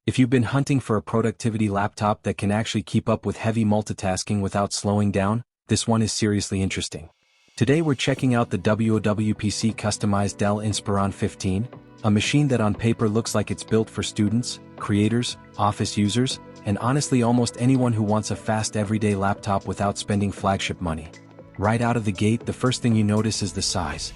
If you've been hunting for a productivity laptop that can actually keep up with heavy multitasking without slowing down, this one is seriously interesting. Today we're checking out the WOWPC Customized Dell Inspiron 15, a machine that on paper looks like it's built for students, creators, office users, and honestly almost anyone who wants a fast everyday laptop without spending flagship money. Right out of the gate, the first thing you notice is the size.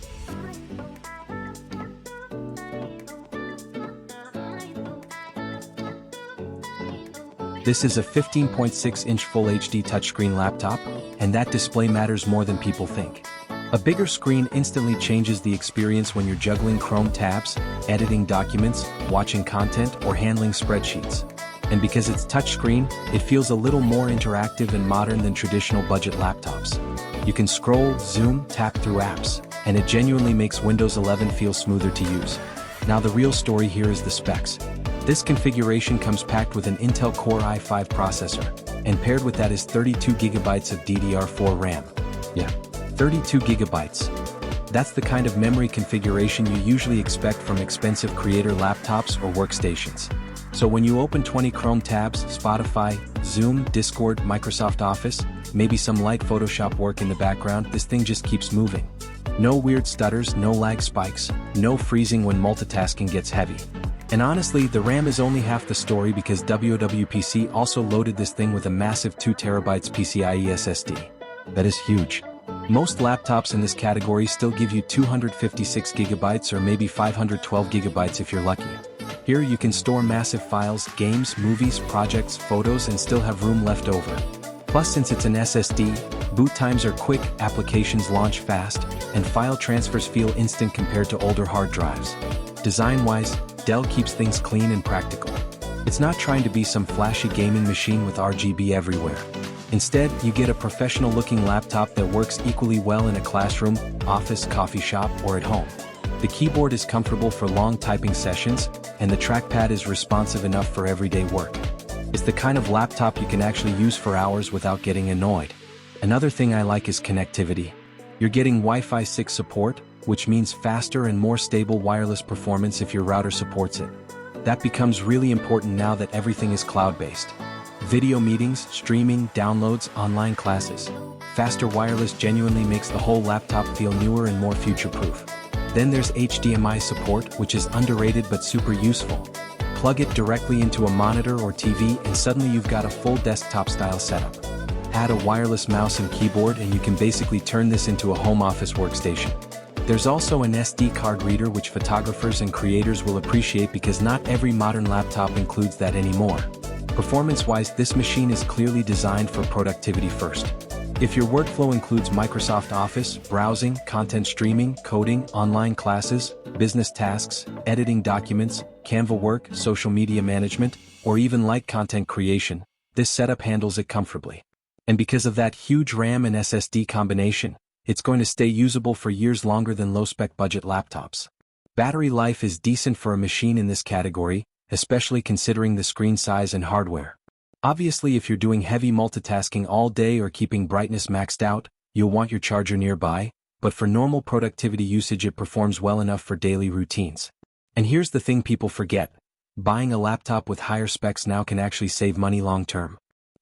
This is a 15.6-inch Full HD touchscreen laptop, and that display matters more than people think. A bigger screen instantly changes the experience when you're juggling Chrome tabs, editing documents, watching content, or handling spreadsheets. And because it's touchscreen, it feels a little more interactive and modern than traditional budget laptops. You can scroll, zoom, tap through apps, and it genuinely makes Windows 11 feel smoother to use. Now the real story here is the specs. This configuration comes packed with an Intel Core i5 processor, and paired with that is 32 GB of DDR4 RAM. Yeah, 32 GB. That's the kind of memory configuration you usually expect from expensive creator laptops or workstations. So when you open 20 Chrome tabs, Spotify, Zoom, Discord, Microsoft Office, maybe some light Photoshop work in the background, this thing just keeps moving. No weird stutters, no lag spikes, no freezing when multitasking gets heavy. And honestly, the RAM is only half the story because WOWPC also loaded this thing with a massive 2TB PCIe SSD. That is huge. Most laptops in this category still give you 256 GB or maybe 512 GB if you're lucky. Here you can store massive files, games, movies, projects, photos, and still have room left over. Plus, since it's an SSD, boot times are quick, applications launch fast, and file transfers feel instant compared to older hard drives. Design-wise, Dell keeps things clean and practical. It's not trying to be some flashy gaming machine with RGB everywhere. Instead, you get a professional-looking laptop that works equally well in a classroom, office, coffee shop, or at home. The keyboard is comfortable for long typing sessions, and the trackpad is responsive enough for everyday work. It's the kind of laptop you can actually use for hours without getting annoyed. Another thing I like is connectivity. You're getting Wi-Fi 6 support, which means faster and more stable wireless performance if your router supports it. That becomes really important now that everything is cloud-based. Video meetings, streaming, downloads, online classes. Faster wireless genuinely makes the whole laptop feel newer and more future-proof. Then there's HDMI support, which is underrated but super useful. Plug it directly into a monitor or TV and suddenly you've got a full desktop-style setup. Add a wireless mouse and keyboard and you can basically turn this into a home office workstation. There's also an SD card reader which photographers and creators will appreciate because not every modern laptop includes that anymore. Performance-wise, this machine is clearly designed for productivity first. If your workflow includes Microsoft Office, browsing, content streaming, coding, online classes, business tasks, editing documents, Canva work, social media management, or even light content creation, this setup handles it comfortably. And because of that huge RAM and SSD combination, it's going to stay usable for years longer than low-spec budget laptops. Battery life is decent for a machine in this category, especially considering the screen size and hardware. Obviously, if you're doing heavy multitasking all day or keeping brightness maxed out, you'll want your charger nearby, but for normal productivity usage it performs well enough for daily routines. And here's the thing people forget. Buying a laptop with higher specs now can actually save money long-term.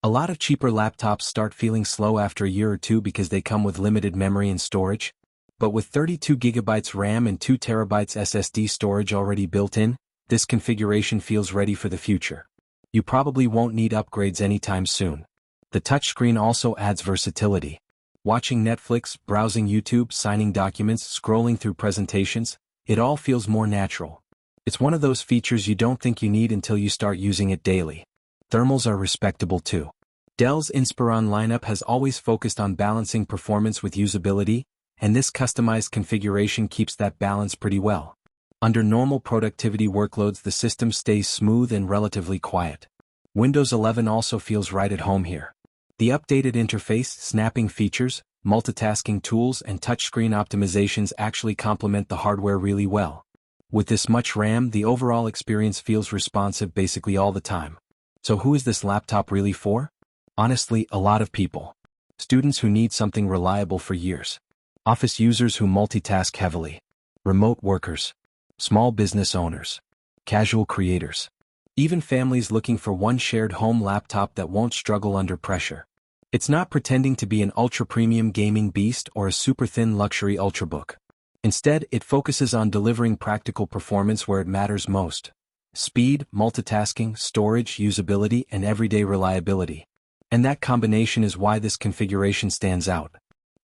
A lot of cheaper laptops start feeling slow after a year or two because they come with limited memory and storage. But with 32 GB RAM and 2 TB SSD storage already built in, this configuration feels ready for the future. You probably won't need upgrades anytime soon. The touchscreen also adds versatility. Watching Netflix, browsing YouTube, signing documents, scrolling through presentations, it all feels more natural. It's one of those features you don't think you need until you start using it daily. Thermals are respectable too. Dell's Inspiron lineup has always focused on balancing performance with usability, and this customized configuration keeps that balance pretty well. Under normal productivity workloads the system stays smooth and relatively quiet. Windows 11 also feels right at home here. The updated interface, snapping features, multitasking tools and touchscreen optimizations actually complement the hardware really well. With this much RAM, the overall experience feels responsive basically all the time. So who is this laptop really for? Honestly, a lot of people. Students who need something reliable for years. Office users who multitask heavily. Remote workers. Small business owners. Casual creators. Even families looking for one shared home laptop that won't struggle under pressure. It's not pretending to be an ultra-premium gaming beast or a super-thin luxury ultrabook. Instead, it focuses on delivering practical performance where it matters most. Speed, multitasking, storage, usability, and everyday reliability. And that combination is why this configuration stands out.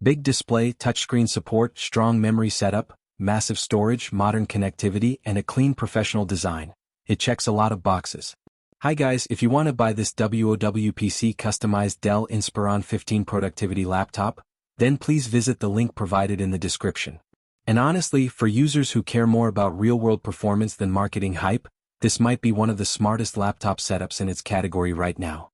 Big display, touchscreen support, strong memory setup, massive storage, modern connectivity, and a clean professional design. It checks a lot of boxes. Hi guys, if you want to buy this WOWPC Customized Dell Inspiron 15 productivity laptop, then please visit the link provided in the description. And honestly, for users who care more about real-world performance than marketing hype, this might be one of the smartest laptop setups in its category right now.